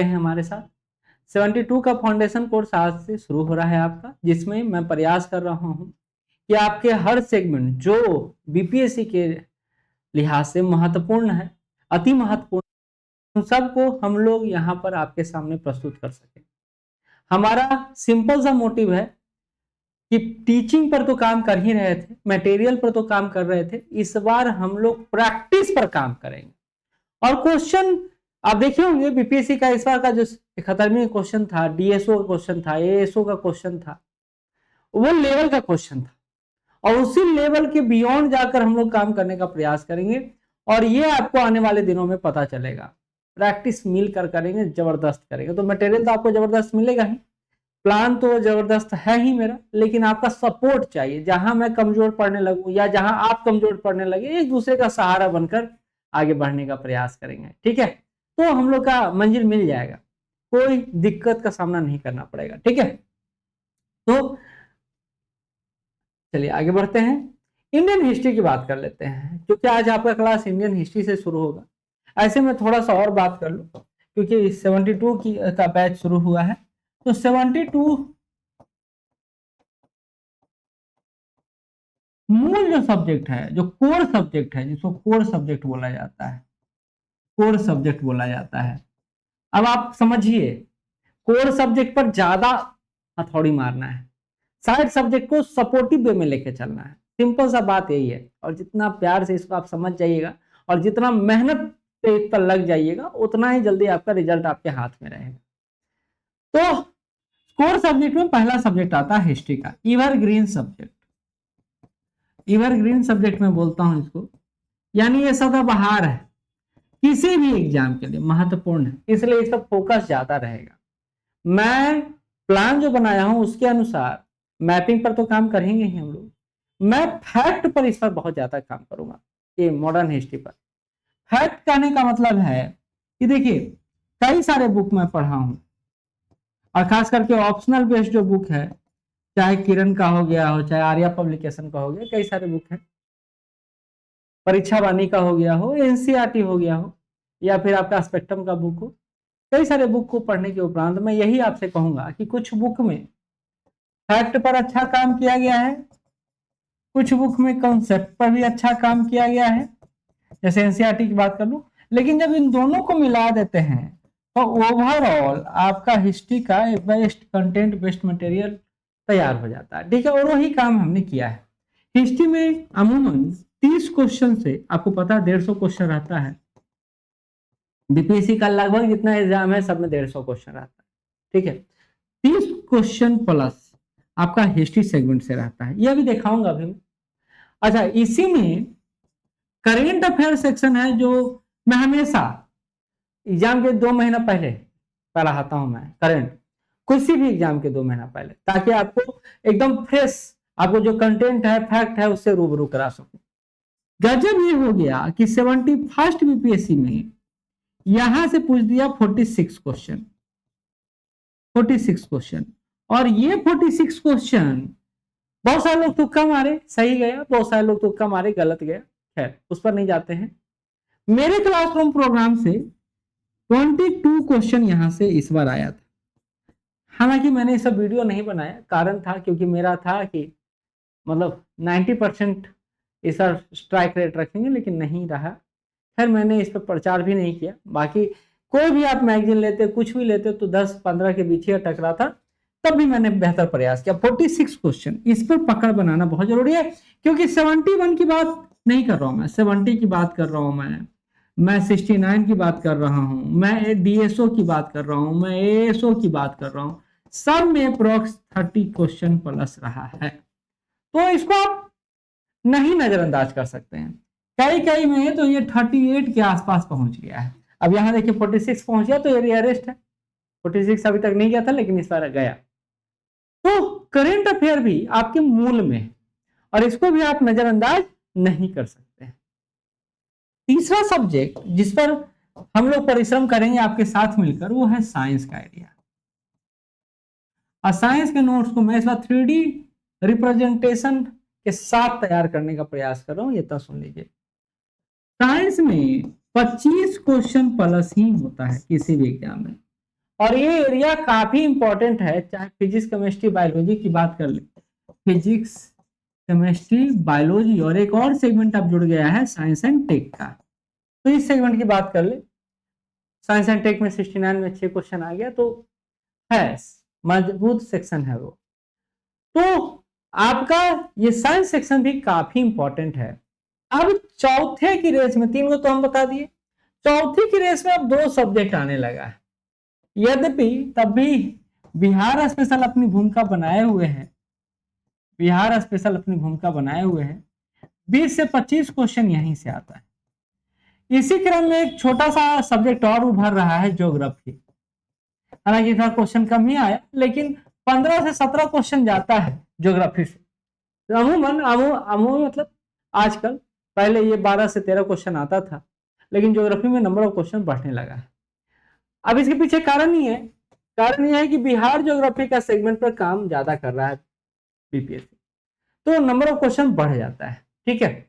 हैं हमारे साथ। 72 का फाउंडेशन कोर्स आज से शुरू हो रहा है आपका, जिसमें मैं प्रयास कर रहा हूं कि आपके हर सेगमेंट जो बीपीएससी के लिहाज से महत्वपूर्ण है, अति महत्वपूर्ण, उन सबको हम लोग यहाँ पर आपके सामने प्रस्तुत कर सकें। हमारा सिंपल सा मोटिव है कि टीचिंग पर तो काम कर ही रहे थे, मटेरियल पर तो काम कर रहे थे, इस बार हम लोग प्रैक्टिस पर काम करेंगे। और क्वेश्चन आप देखे होंगे बीपीएससी का इस बार का जो 71वां क्वेश्चन था, डीएसओ का क्वेश्चन था, एएसओ का क्वेश्चन था, वो लेवल का क्वेश्चन था, और उसी लेवल के बियॉन्ड जाकर हम लोग काम करने का प्रयास करेंगे। और ये आपको आने वाले दिनों में पता चलेगा। प्रैक्टिस मिलकर करेंगे, जबरदस्त करेंगे, तो मटेरियल तो आपको जबरदस्त मिलेगा ही, प्लान तो जबरदस्त है ही मेरा, लेकिन आपका सपोर्ट चाहिए। जहां मैं कमजोर पड़ने लगूं या जहां आप कमजोर पड़ने लगे, एक दूसरे का सहारा बनकर आगे बढ़ने का प्रयास करेंगे, ठीक है? तो हम लोग का मंजिल मिल जाएगा, कोई दिक्कत का सामना नहीं करना पड़ेगा, ठीक है? तो चलिए आगे बढ़ते हैं, इंडियन हिस्ट्री की बात कर लेते हैं, क्योंकि आज आपका क्लास इंडियन हिस्ट्री से शुरू होगा। ऐसे में थोड़ा सा और बात कर लूं, क्योंकि 72 का बैच शुरू हुआ है, तो 72 मूल जो सब्जेक्ट है, जो कोर सब्जेक्ट है, जिसको कोर सब्जेक्ट बोला जाता है, कोर सब्जेक्ट बोला जाता है। अब आप समझिए, कोर सब्जेक्ट पर ज्यादा हथौड़ी मारना है, साइड सब्जेक्ट को सपोर्टिव वे में लेके चलना है, सिंपल सा बात यही है। और जितना प्यार से इसको आप समझ जाइएगा और जितना मेहनत पे इस पर लग जाइएगा, उतना ही जल्दी आपका रिजल्ट आपके हाथ में रहेगा। तो कोर सब्जेक्ट में पहला सब्जेक्ट आता है हिस्ट्री का, एवरग्रीन सब्जेक्ट। एवरग्रीन सब्जेक्ट में बोलता हूं इसको, यानी ये सदाबहार है, किसी भी एग्जाम के लिए महत्वपूर्ण है, इसलिए इस पर फोकस ज्यादा रहेगा। मैं प्लान जो बनाया हूं उसके अनुसार मैपिंग पर तो काम करेंगे ही हम लोग, मैं फैक्ट पर इस पर बहुत ज्यादा काम करूंगा, ये मॉडर्न हिस्ट्री पर। फैक्ट कहने का मतलब है कि देखिए, कई सारे बुक मैं पढ़ा हूं, और खास करके ऑप्शनल बेस्ड जो बुक है, चाहे किरण का हो गया हो, चाहे आर्या पब्लिकेशन का हो गया, कई सारे बुक है, परीक्षा वाणी का हो गया हो, एनसीईआरटी हो गया हो, या फिर आपका स्पेक्ट्रम का बुक हो, कई सारे बुक को पढ़ने के उपरांत मैं यही आपसे कहूंगा कि कुछ बुक में फैक्ट पर अच्छा काम किया गया है, कुछ बुक में कॉन्सेप्ट पर भी अच्छा काम किया गया है, जैसे एनसीईआरटी की बात कर लूं। लेकिन जब इन दोनों को मिला देते हैं तो ओवरऑल आपका हिस्ट्री का बेस्ट कंटेंट, बेस्ट मटेरियल तैयार हो जाता है, ठीक है? और वही काम हमने किया है। हिस्ट्री में अमूमन 30 क्वेश्चन से, आपको पता है 150 क्वेश्चन रहता है, बीपीएससी का लगभग जितना एग्जाम है सब में 150 क्वेश्चन रहता है, ठीक है? 30 क्वेश्चन प्लस आपका हिस्ट्री सेगमेंट से रहता है, यह भी दिखाऊंगा अभी मैं। अच्छा, इसी में करेंट अफेयर सेक्शन है, जो मैं हमेशा एग्जाम के 2 महीना पहले पढ़ाता हूं, मैं करंट किसी भी एग्जाम के 2 महीना पहले, ताकि आपको एकदम फ्रेश, आपको जो कंटेंट है, फैक्ट है, उससे रूबरू करा सकूं। गजब ये हो गया कि 71st बीपीएससी में यहां से पूछ दिया 46 क्वेश्चन, 46 क्वेश्चन। और ये 46 क्वेश्चन, बहुत सारे लोग तुक्का मारे, सही गया, बहुत सारे लोग तुक्का मारे, गलत गया, खैर उस पर नहीं जाते हैं। मेरे क्लासरूम प्रोग्राम से 22 क्वेश्चन यहां से इस बार आया था। हालांकि मैंने ये सब वीडियो नहीं बनाया, कारण था क्योंकि मेरा था कि मतलब 90% इस बार स्ट्राइक रेट रखेंगे, लेकिन नहीं रहा। खैर मैंने इस पर प्रचार भी नहीं किया। बाकी कोई भी आप मैगजीन लेते, कुछ भी लेते, तो 10-15 के बीच ही अटक रहा था, तब भी मैंने बेहतर प्रयास किया। 46 क्वेश्चन, इस पर पकड़ बनाना बहुत जरूरी है, क्योंकि 71 की बात नहीं कर रहा हूं मैं, 70 की बात कर रहा हूं मैं 69 की बात कर रहा हूं, मैं डीएसओ की बात कर रहा हूं, मैं एएसओ की बात कर रहा हूं, सब में अप्रोक्स 30 क्वेश्चन प्लस रहा है। तो इसको आप नहीं नजरअंदाज कर सकते हैं। कई कई में तो ये 38 के आसपास पहुंच गया है। अब यहां देखिए 46 पहुंच गया, तो ये रियरेस्ट है। 46 अभी तक नहीं गया था, लेकिन इस बार गया। तो करेंट अफेयर भी आपके मूल में है, और इसको भी आप नजरअंदाज नहीं कर सकते हैं। तीसरा सब्जेक्ट जिस पर हम लोग परिश्रम करेंगे आपके साथ मिलकर, वो है साइंस का एरिया। और साइंस के नोट्स को मैं इस बार 3D रिप्रेजेंटेशन के साथ तैयार करने का प्रयास कर रहा हूं, ये तो सुन लीजिए। साइंस में 25 क्वेश्चन प्लस ही होता है किसी भी एग्जाम में, और ये एरिया काफी इंपॉर्टेंट है, चाहे फिजिक्स केमिस्ट्री बायोलॉजी की बात कर ले, फिजिक्स केमिस्ट्री बायोलॉजी, और एक और सेगमेंट अब जुड़ गया है साइंस एंड टेक का। तो इस सेगमेंट की बात कर ले, साइंस एंड टेक में 69 में 6 क्वेश्चन आ गया, तो है मजबूत सेक्शन है वो। तो आपका ये साइंस सेक्शन भी काफी इंपॉर्टेंट है। अब चौथे की रेस में, 3 को तो हम बता दिए, चौथी की रेस में अब 2 सब्जेक्ट आने लगा है। यद्यपि तब भी बिहार स्पेशल अपनी भूमिका बनाए हुए हैं, बिहार स्पेशल अपनी भूमिका बनाए हुए हैं, 20 से 25 क्वेश्चन यहीं से आता है। इसी क्रम में एक छोटा सा सब्जेक्ट और उभर रहा है, ज्योग्राफी। हालांकि इधर क्वेश्चन कम ही आया, लेकिन 15 से 17 क्वेश्चन जाता है ज्योग्राफी से अमूमन मतलब आजकल। पहले ये 12 से 13 क्वेश्चन आता था, लेकिन ज्योग्राफी में नंबर ऑफ क्वेश्चन बढ़ने लगा है। अब इसके पीछे कारण ही है, कारण यह है कि बिहार ज्योग्राफी का सेगमेंट पर काम ज्यादा कर रहा है बीपीएससी, तो नंबर ऑफ क्वेश्चन बढ़ जाता है। ठीक है,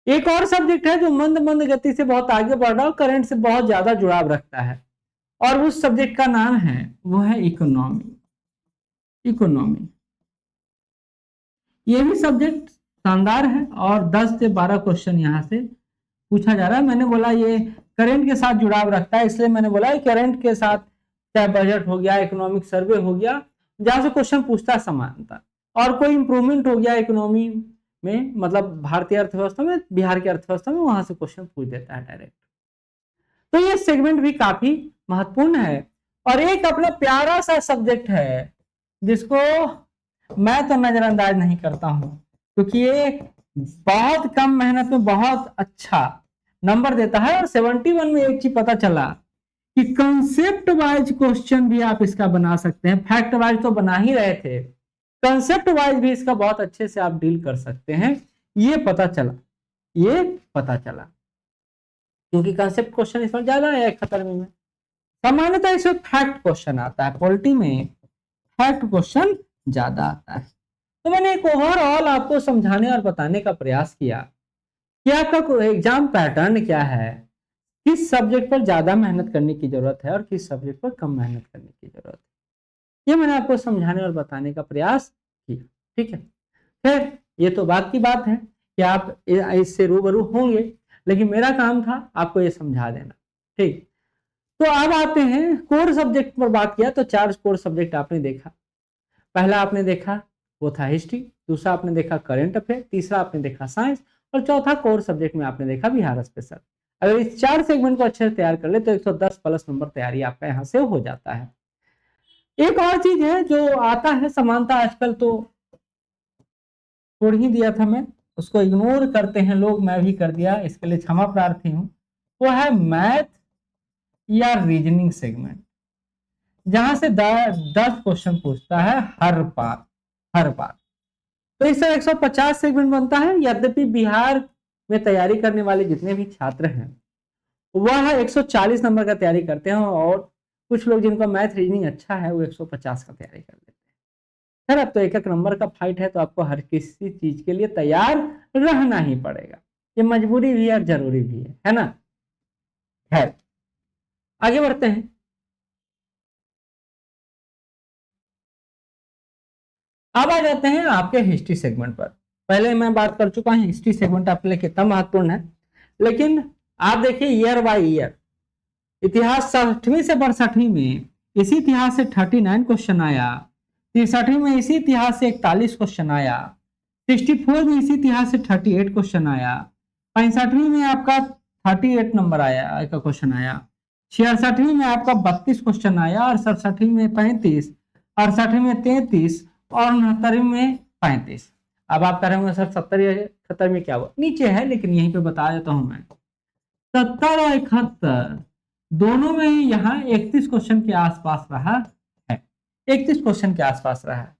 एक और सब्जेक्ट है जो मंद मंद गति से बहुत आगे बढ़ रहा है, करंट से बहुत ज्यादा जुड़ाव रखता है, और उस सब्जेक्ट का नाम है, वो है इकोनॉमी। इकोनॉमी ये भी सब्जेक्ट शानदार है, और 10 से 12 क्वेश्चन यहाँ से पूछा जा रहा है। मैंने बोला ये करंट के साथ जुड़ाव रखता है, इसलिए मैंने बोला करंट के साथ, चाहे बजट हो गया, इकोनॉमिक सर्वे हो गया, जहां से क्वेश्चन पूछता है समानता, और कोई इंप्रूवमेंट हो गया इकोनॉमी में, मतलब भारतीय अर्थव्यवस्था में, बिहार की अर्थव्यवस्था में, वहां से क्वेश्चन पूछ देता है डायरेक्ट। तो ये सेगमेंट भी काफी महत्वपूर्ण है। और एक अपना प्यारा सा सब्जेक्ट है जिसको मैं तो नजरअंदाज नहीं करता हूं, क्योंकि ये बहुत कम मेहनत में बहुत अच्छा नंबर देता है। और 71 में एक चीज पता चला कि कंसेप्ट वाइज क्वेश्चन भी आप इसका बना सकते हैं। फैक्ट वाइज तो बना ही रहे थे, कंसेप्ट वाइज भी इसका बहुत अच्छे से आप डील कर सकते हैं, ये पता चला, ये पता चला। क्योंकि कंसेप्ट क्वेश्चन इसमें ज्यादा है खतरे में। सामान्यतः इसमें फैक्ट क्वेश्चन आता है, पॉलिटी में फैक्ट क्वेश्चन ज्यादा आता है। तो मैंने एक ओवरऑल आपको समझाने और बताने का प्रयास किया कि आपका एग्जाम पैटर्न क्या है, किस सब्जेक्ट पर ज्यादा मेहनत करने की जरूरत है और किस सब्जेक्ट पर कम मेहनत करने की जरूरत है, ये मैंने आपको समझाने और बताने का प्रयास किया। ठीक है, फिर ये तो बात की बात है कि आप इससे रूबरू होंगे, लेकिन मेरा काम था आपको ये समझा देना। ठीक, तो अब आते हैं कोर सब्जेक्ट पर बात किया तो 4 कोर सब्जेक्ट आपने देखा। पहला आपने देखा वो था हिस्ट्री, दूसरा आपने देखा करंट अफेयर, तीसरा आपने देखा साइंस, और चौथा कोर सब्जेक्ट में आपने देखा बिहार स्पेशल। अगर इस 4 सेगमेंट को अच्छे से तैयार कर ले तो 110 प्लस नंबर तैयारी आपका यहाँ से हो जाता है। एक और चीज है जो आता है समानता, आजकल तो छोड़ ही दिया था मैं, उसको इग्नोर करते हैं लोग, मैं भी कर दिया, इसके लिए क्षमा प्रार्थी हूं। वो है मैथ या रीजनिंग सेगमेंट, जहां से 10 क्वेश्चन पूछता है हर बार। तो इससे 150 सेगमेंट बनता है। यद्यपि बिहार में तैयारी करने वाले जितने भी छात्र हैं वह 140 नंबर का तैयारी करते हैं, और कुछ लोग जिनका मैथ रीजनिंग अच्छा है वो 150 का तैयारी कर लेते हैं। खैर, अब तो एक नंबर का फाइट है, तो आपको हर किसी चीज के लिए तैयार रहना ही पड़ेगा, ये मजबूरी भी है और जरूरी भी है ना। खैर, आगे बढ़ते हैं। अब आ जाते हैं आपके हिस्ट्री सेगमेंट पर। पहले मैं बात कर चुका हूं हिस्ट्री सेगमेंट आपके लिए कितना महत्वपूर्ण है, लेकिन आप देखिए ईयर बाय ईयर, इतिहास 60वीं से 62वीं में इसी इतिहास से 39 क्वेश्चन आया, 63 में इसी इतिहास से 41 क्वेश्चन आया, 64 में इसी इतिहास से 38 क्वेश्चन आया, 65वीं में आपका 38 नंबर आया का क्वेश्चन आया, 66वीं में आपका 32 क्वेश्चन आया, और 67वीं में 35, 68वीं में 33, और 69वीं में 35। अब आप कह रहे होंगे सर 70 में क्या हुआ, नीचे है लेकिन यहीं पे बता देता हूं मैं। 70 और 71 दोनों में ही यहाँ 31 क्वेश्चन के आसपास रहा है, 31 क्वेश्चन के आसपास रहा है।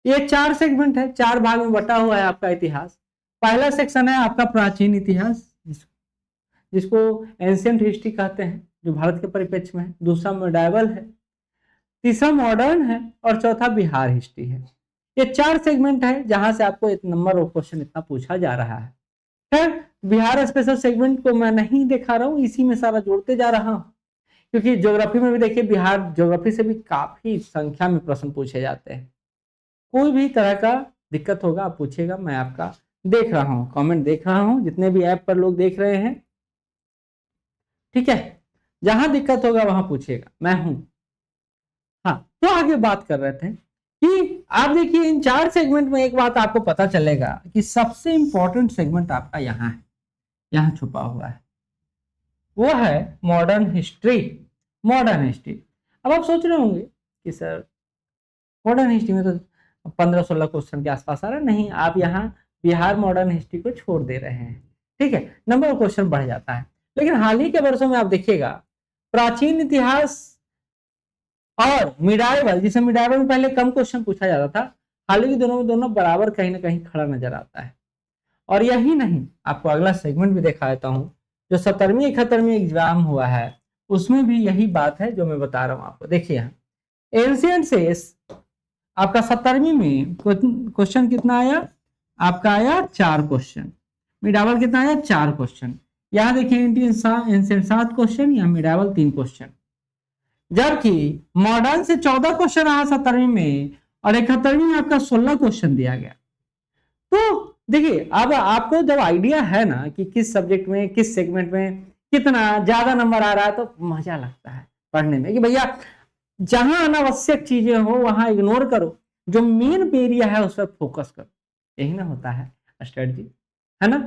ये 4 सेगमेंट है, 4 भाग में बटा हुआ है आपका इतिहास। पहला सेक्शन है आपका प्राचीन इतिहास, जिसको एंशिएंट हिस्ट्री कहते हैं, जो भारत के परिप्रेक्ष्य में है। दूसरा मेडाइवल है, तीसरा मॉडर्न है, और चौथा बिहार हिस्ट्री है। ये 4 सेगमेंट है जहां से आपको नंबर ऑफ क्वेश्चन इतना पूछा जा रहा है। खैर, बिहार स्पेशल सेगमेंट को मैं नहीं दिखा रहा हूं, इसी में सारा जोड़ते जा रहा हूं। क्योंकि ज्योग्राफी में भी देखिए बिहार ज्योग्राफी से भी काफी संख्या में प्रश्न पूछे जाते हैं। कोई भी तरह का दिक्कत होगा आप पूछिएगा, मैं आपका देख रहा हूँ, कमेंट देख रहा हूँ, जितने भी ऐप पर लोग देख रहे हैं, ठीक है, जहां दिक्कत होगा वहां पूछिएगा, मैं हूं। हाँ, तो आगे बात कर रहे थे कि आप देखिए इन 4 सेगमेंट में एक बात आपको पता चलेगा कि सबसे इंपॉर्टेंट सेगमेंट आपका यहाँ है, यहाँ छुपा हुआ है, वो है मॉडर्न हिस्ट्री। मॉडर्न हिस्ट्री, अब आप सोच रहे होंगे कि सर मॉडर्न हिस्ट्री में तो 15-16 क्वेश्चन के आसपास आ रहा है। नहीं, आप यहाँ बिहार मॉडर्न हिस्ट्री को छोड़ दे रहे हैं, ठीक है, नंबर ऑफ क्वेश्चन बढ़ जाता है। लेकिन हाल ही के वर्षों में आप देखिएगा प्राचीन इतिहास और मिडाइवल, जिसे मिडाइवल में पहले कम क्वेश्चन पूछा जाता था, हाल ही के दिनों में दोनों बराबर कहीं ना कहीं खड़ा नजर आता है। और यही नहीं, आपको अगला सेगमेंट भी दिखा देता हूं, जो 17वीं 71वीं एग्जाम हुआ है उसमें भी यही बात है जो मैं बता रहा हूं आपको। देखिए यहाँ एंशिएंट से आपका 17वीं में क्वेश्चन कितना आया, आपका आया 4 क्वेश्चन। मिडाइवल कितना आया, 4 क्वेश्चन। यहाँ देखिए एंशिएंट 7 क्वेश्चन, यहाँ मिडाइवल 3 क्वेश्चन। जबकि मॉडर्न से 14 क्वेश्चन आया 17वीं में और 71वीं में आपका 16 क्वेश्चन दिया गया। तो देखिए अब आपको जब आइडिया है ना कि किस सब्जेक्ट में किस सेगमेंट में कितना ज्यादा नंबर आ रहा है, तो मजा लगता है पढ़ने में कि भैया जहां अनावश्यक चीजें हो वहां इग्नोर करो, जो मेन एरिया है उस पर फोकस करो। यही ना होता है स्ट्रेटजी, है ना।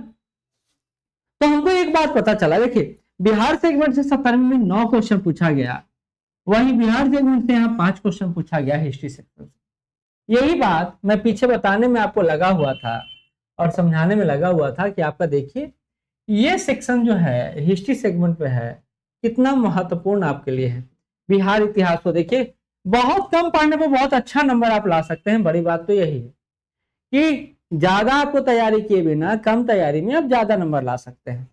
तो हमको एक बात पता चला, देखिए बिहार सेगमेंट से 17वीं में 9 क्वेश्चन पूछा गया, वही बिहार सेगमेंट से यहाँ 5 क्वेश्चन पूछा गया हिस्ट्री सेक्टर से। यही बात मैं पीछे बताने में आपको लगा हुआ था और समझाने में लगा हुआ था कि आपका देखिए ये सेक्शन जो है हिस्ट्री सेगमेंट पे है, कितना महत्वपूर्ण आपके लिए है। बिहार इतिहास को देखिए बहुत कम पढ़ने पर बहुत अच्छा नंबर आप ला सकते हैं। बड़ी बात तो यही है कि ज्यादा आपको तैयारी किए बिना कम तैयारी में आप ज्यादा नंबर ला सकते हैं।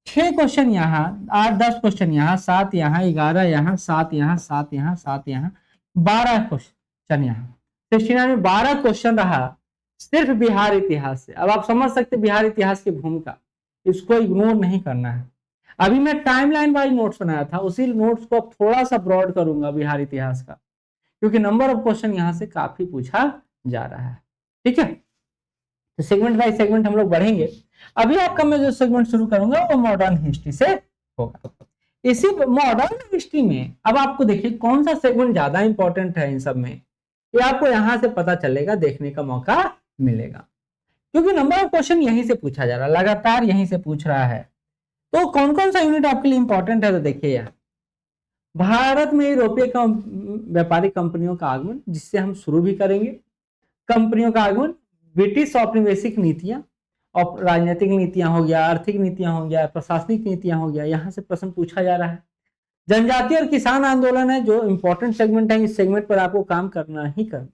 6 क्वेश्चन यहाँ, 8-10 क्वेश्चन यहाँ, 7 यहाँ, 11 यहाँ, 7 यहाँ, 7 यहाँ, 7 यहाँ, 12 क्वेश्चन यहाँ, 69 में 12 क्वेश्चन रहा सिर्फ बिहार इतिहास से। अब आप समझ सकते बिहार इतिहास की भूमिका, इसको इग्नोर नहीं करना है। अभी मैं टाइमलाइन वाइज नोट्स बनाया था, उसी नोट्स को अब थोड़ा सा ब्रॉड करूंगा बिहार इतिहास का, क्योंकि नंबर ऑफ क्वेश्चन यहाँ से काफी पूछा जा रहा है, ठीक है। तो सेगमेंट बाय सेगमेंट हम लोग बढ़ेंगे। अभी आपका मैं जो सेगमेंट शुरू करूंगा वो मॉडर्न हिस्ट्री से होगा। इसी मॉडर्न हिस्ट्री में अब आपको देखिए कौन सा सेगमेंट ज्यादा इंपॉर्टेंट है इन सब में, ये आपको यहां से पता चलेगा, देखने का मौका मिलेगा, क्योंकि नंबर ऑफ क्वेश्चन यहीं से पूछा जा रहा है, लगातार यहीं से पूछ रहा है। तो कौन कौन सा यूनिट आपके लिए इंपॉर्टेंट है, तो देखिए यहाँ भारत में यूरोपीय व्यापारिक कंपनियों का आगमन, जिससे हम शुरू भी करेंगे। कंपनियों का आगमन, ब्रिटिश औपनिवेशिक नीतियां और राजनीतिक नीतियां हो गया, आर्थिक नीतियां हो गया, प्रशासनिक नीतियां हो गया, यहाँ से प्रश्न पूछा जा रहा है। जनजातीय और किसान आंदोलन है जो इंपॉर्टेंट सेगमेंट है, इस सेगमेंट पर आपको काम करना ही करना,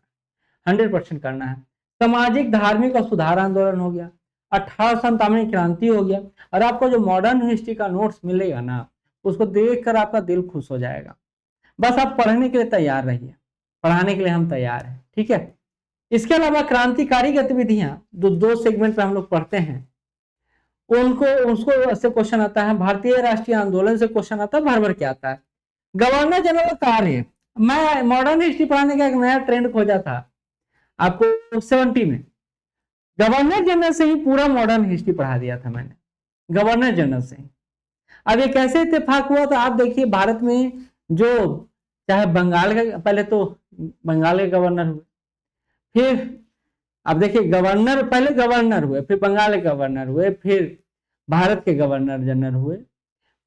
100% करना है। सामाजिक धार्मिक और सुधार आंदोलन हो गया, 1897 क्रांति हो गया। और आपको जो मॉडर्न हिस्ट्री का नोट्स मिलेगा ना, उसको देखकर आपका दिल खुश हो जाएगा। बस आप पढ़ने के लिए तैयार रहिए, पढ़ाने के लिए हम तैयार हैं, ठीक है। इसके अलावा क्रांतिकारी गतिविधियां जो 2 सेगमेंट पे हम लोग पढ़ते हैं, उनको उसको से क्वेश्चन आता है। भारतीय राष्ट्रीय आंदोलन से क्वेश्चन आता है, भर भर के आता है। गवर्नर जनरल कार्य, मैं मॉडर्न हिस्ट्री पढ़ाने का एक नया ट्रेंड खोजा था आपको 70 में, गवर्नर जनरल से ही पूरा मॉडर्न हिस्ट्री पढ़ा दिया था मैंने, गवर्नर जनरल से। अब ये कैसे इत्तेफाक हुआ, तो आप देखिए भारत में जो चाहे बंगाल का, पहले तो बंगाल के गवर्नर हुए, फिर अब देखिए गवर्नर, पहले गवर्नर हुए, फिर बंगाल के गवर्नर हुए, फिर भारत के गवर्नर जनरल हुए,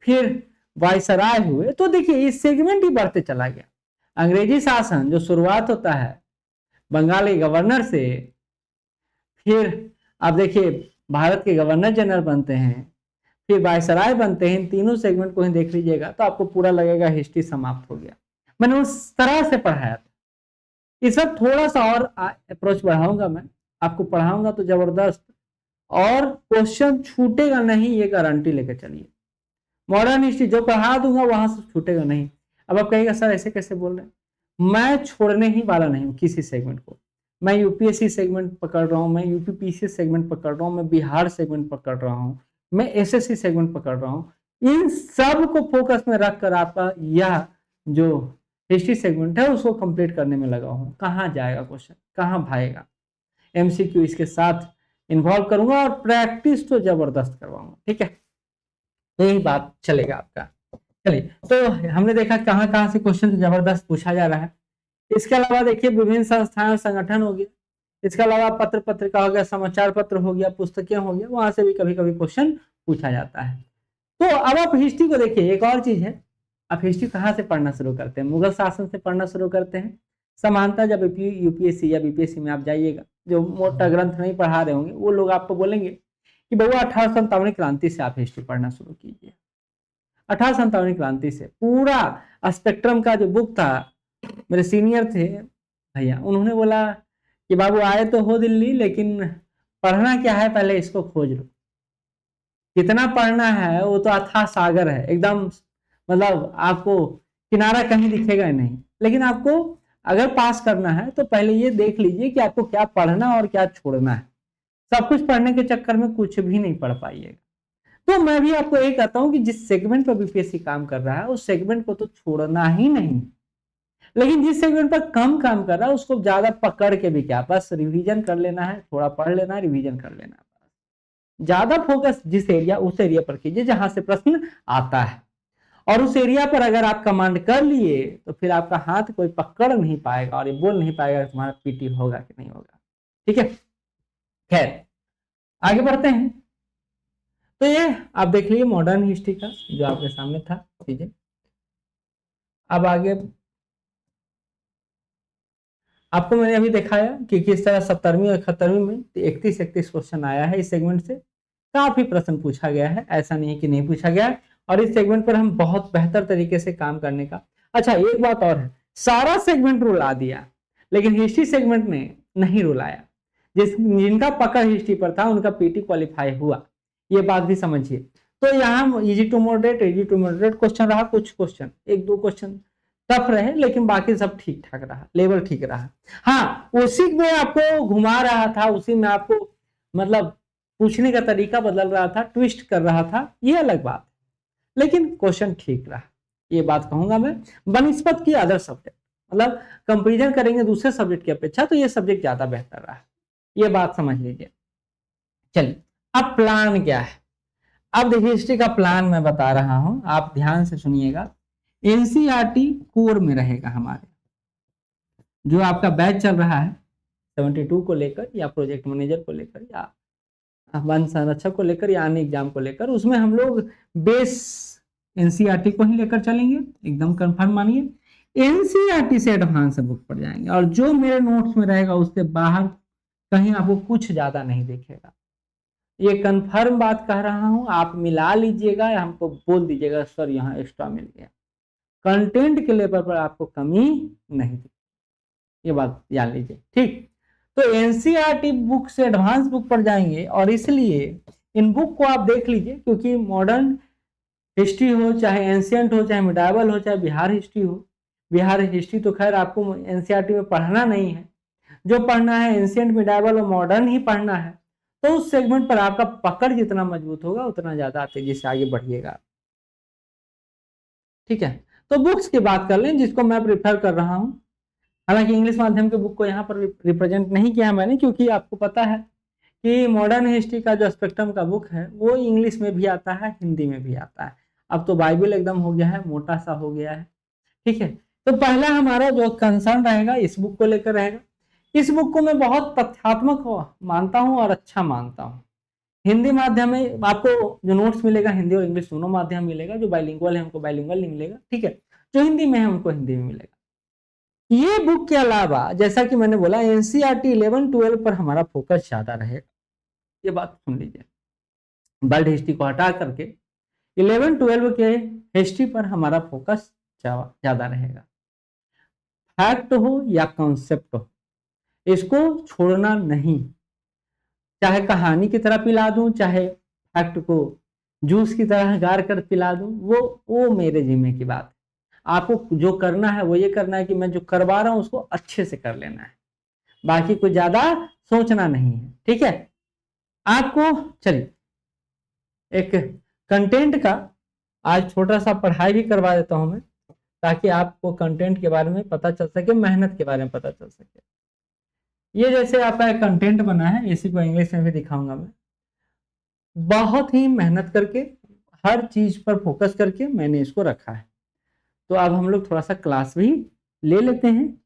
फिर वायसराय हुए। तो देखिए इस सेगमेंट ही बढ़ते चला गया। अंग्रेजी शासन जो शुरुआत होता है बंगाल के गवर्नर से, फिर आप देखिए भारत के गवर्नर जनरल बनते हैं, फिर वायसराय बनते हैं। इन तीनों सेगमेंट को ही देख लीजिएगा तो आपको पूरा लगेगा हिस्ट्री समाप्त हो गया। मैंने उस तरह से पढ़ाया था। इस सब थोड़ा सा और अप्रोच बढ़ाऊंगा, मैं आपको पढ़ाऊंगा तो जबरदस्त, और क्वेश्चन छूटेगा नहीं, ये गारंटी लेकर चलिए। मॉडर्न हिस्ट्री जो पढ़ा दूंगा वहां से छूटेगा नहीं। अब आप कहिएगा सर ऐसे कैसे बोल रहे हैं, मैं छोड़ने ही वाला नहीं हूँ किसी सेगमेंट को। मैं यूपीएससी सेगमेंट पकड़ रहा हूँ, मैं यूपीपीसी सेगमेंट पकड़ रहा हूँ, मैं बिहार सेगमेंट पकड़ रहा हूँ, मैं एसएससी सेगमेंट पकड़ रहा हूँ। इन सब को फोकस में रखकर आपका यह जो हिस्ट्री सेगमेंट है उसको कंप्लीट करने में लगा हूं। कहाँ जाएगा क्वेश्चन, कहाँ भाएगा, एमसीक्यू इसके साथ इन्वॉल्व करूंगा और प्रैक्टिस तो जबरदस्त करवाऊंगा। ठीक है, तो यही बात चलेगा आपका। चलिए, तो हमने देखा कहाँ कहाँ से क्वेश्चन जबरदस्त पूछा जा रहा है। इसके अलावा देखिए विभिन्न संस्थाएं और संगठन हो गया, इसके अलावा पत्र पत्रिका हो गया, समाचार पत्र हो गया, पुस्तकें हो गया, वहां से भी कभी कभी क्वेश्चन पूछा जाता है। तो अब आप हिस्ट्री को देखिए, एक और चीज है, आप हिस्ट्री कहाँ से पढ़ना शुरू करते हैं? मुगल शासन से पढ़ना शुरू करते हैं। समानता जब यूपीएससी या बीपीएससी में आप जाइएगा, जो मोटा ग्रंथ नहीं पढ़ा रहे होंगे वो लोग आपको बोलेंगे कि बउआ 1857 क्रांति से आप हिस्ट्री पढ़ना शुरू कीजिए। 1857 क्रांति से पूरा स्पेक्ट्रम का जो बुक था, मेरे सीनियर थे भैया, उन्होंने बोला कि बाबू आए तो हो दिल्ली, लेकिन पढ़ना क्या है पहले इसको खोज लो। कितना पढ़ना है वो तो अथाह सागर है एकदम, मतलब आपको किनारा कहीं दिखेगा नहीं। लेकिन आपको अगर पास करना है तो पहले ये देख लीजिए कि आपको क्या पढ़ना और क्या छोड़ना है। सब कुछ पढ़ने के चक्कर में कुछ भी नहीं पढ़ पाइएगा। तो मैं भी आपको यही कहता हूं कि जिस सेगमेंट पर बीपीएससी काम कर रहा है उस सेगमेंट को तो छोड़ना ही नहीं, लेकिन जिस सेगमेंट पर कम काम कर रहा है उसको ज्यादा पकड़ के भी क्या, बस रिवीजन कर लेना है, थोड़ा पढ़ लेना है, रिवीजन कर लेना है। ज्यादा फोकस जिस एरिया उस एरिया पर कीजिए जहां से प्रश्न आता है, और उस एरिया पर अगर आप कमांड कर लिए तो फिर आपका हाथ कोई पकड़ नहीं पाएगा और ये बोल नहीं पाएगा तुम्हारा पीटी होगा कि नहीं होगा। ठीक है, खैर आगे बढ़ते हैं। तो ये आप देख लीजिए मॉडर्न हिस्ट्री का जो आपके सामने था चीजें। अब आगे आपको मैंने अभी दिखाया कि किस तरह 70वीं और 71वीं में 31 क्वेश्चन आया है। इस सेगमेंट से काफी प्रश्न पूछा गया है, ऐसा नहीं है कि नहीं पूछा गया है, और इस सेगमेंट पर हम बहुत बेहतर तरीके से काम करने का। अच्छा एक बात और है, सारा सेगमेंट रुला दिया लेकिन हिस्ट्री सेगमेंट ने नहीं रुलाया। जिनका पकड़ हिस्ट्री पर था उनका पीटी क्वालिफाई हुआ, ये बात भी समझिए। तो यहाँ इजी टू मॉडरेट क्वेश्चन रहा, कुछ क्वेश्चन एक दो क्वेश्चन टफ रहे, लेकिन बाकी सब ठीक ठाक रहा, लेवल ठीक रहा। हाँ, उसी में आपको घुमा रहा था, उसी में आपको मतलब पूछने का तरीका बदल रहा था, ट्विस्ट कर रहा था, ये अलग बात, लेकिन क्वेश्चन ठीक रहा, ये बात कहूंगा मैं। बनिस्पत की अदर सब्जेक्ट, मतलब कंपेरिजन करेंगे दूसरे सब्जेक्ट की अपेक्षा तो ये सब्जेक्ट ज्यादा बेहतर रहा, ये बात समझ लीजिए। चलिए, अब प्लान क्या है? अब देखिए हिस्ट्री का प्लान मैं बता रहा हूं, आप ध्यान से सुनिएगा। एनसीईआरटी कोर में रहेगा हमारे, जो आपका बैच चल रहा है 72 को लेकर या प्रोजेक्ट मैनेजर को लेकर या वन संरक्षक को लेकर या अन्य एग्जाम को लेकर, उसमें हम लोग बेस एनसीईआरटी को ही लेकर चलेंगे, एकदम कंफर्म मानिए। एनसीईआरटी से एडवांस बुक पढ़ जाएंगे और जो मेरे नोट्स में रहेगा उससे बाहर कहीं आपको कुछ ज्यादा नहीं दिखेगा, ये कंफर्म बात कह रहा हूं। आप मिला लीजिएगा या हमको बोल दीजिएगा सर यहाँ एक्स्ट्रा मिल गया, कंटेंट के लेवल पर आपको कमी नहीं थी, ये बात याद लीजिए। ठीक, तो एनसीईआरटी बुक से एडवांस बुक पर जाएंगे और इसलिए इन बुक को आप देख लीजिए, क्योंकि मॉडर्न हिस्ट्री हो चाहे एंशियंट हो चाहे मिडाइवल हो चाहे बिहार हिस्ट्री हो, बिहार हिस्ट्री तो खैर आपको एनसीईआरटी में पढ़ना नहीं है, जो पढ़ना है एंशियंट मिडाइवल और मॉडर्न ही पढ़ना है। तो उस सेगमेंट पर आपका पकड़ जितना मजबूत होगा उतना ज्यादा तेजी से आगे बढ़िएगा। ठीक है, तो बुक्स की बात कर लें जिसको मैं प्रिफर कर रहा हूं। हालांकि इंग्लिश माध्यम के बुक को यहाँ पर रिप्रेजेंट नहीं किया मैंने, क्योंकि आपको पता है कि मॉडर्न हिस्ट्री का जो स्पेक्ट्रम का बुक है वो इंग्लिश में भी आता है, हिंदी में भी आता है। अब तो बाइबल एकदम हो गया है, मोटा सा हो गया है। ठीक है, तो पहला हमारा जो कंसर्न रहेगा इस बुक को लेकर रहेगा। इस बुक को मैं बहुत तथ्यात्मक मानता हूँ और अच्छा मानता हूँ। हिंदी माध्यम में आपको जो नोट्स मिलेगा हिंदी और इंग्लिश दोनों माध्यम मिलेगा, जो बाइलिंगुअल है उनको बाइलिंगुअल नहीं मिलेगा, ठीक है, जो हिंदी में है उनको हिंदी में मिलेगा। ये बुक के अलावा जैसा कि मैंने बोला एनसीईआरटी 11-12 पर हमारा फोकस ज्यादा रहेगा, ये बात सुन लीजिए। वर्ल्ड हिस्ट्री को हटा करके 11-12 के हिस्ट्री पर हमारा फोकस ज्यादा रहेगा। फैक्ट हो या कॉन्सेप्ट हो, इसको छोड़ना नहीं, चाहे कहानी की तरह पिला दूं चाहे फैक्ट को जूस की तरह गार कर पिला दूं, वो मेरे जिम्मे की बात है। आपको जो करना है वो ये करना है कि मैं जो करवा रहा हूं उसको अच्छे से कर लेना है, बाकी कुछ ज्यादा सोचना नहीं है। ठीक है, आपको चलिए एक कंटेंट का आज छोटा सा पढ़ाई भी करवा देता हूं मैं, ताकि आपको कंटेंट के बारे में पता चल सके, मेहनत के बारे में पता चल सके। ये जैसे आपका एक कंटेंट बना है, इसी को इंग्लिश में भी दिखाऊंगा मैं। बहुत ही मेहनत करके, हर चीज पर फोकस करके मैंने इसको रखा है। तो अब हम लोग थोड़ा सा क्लास भी ले लेते हैं।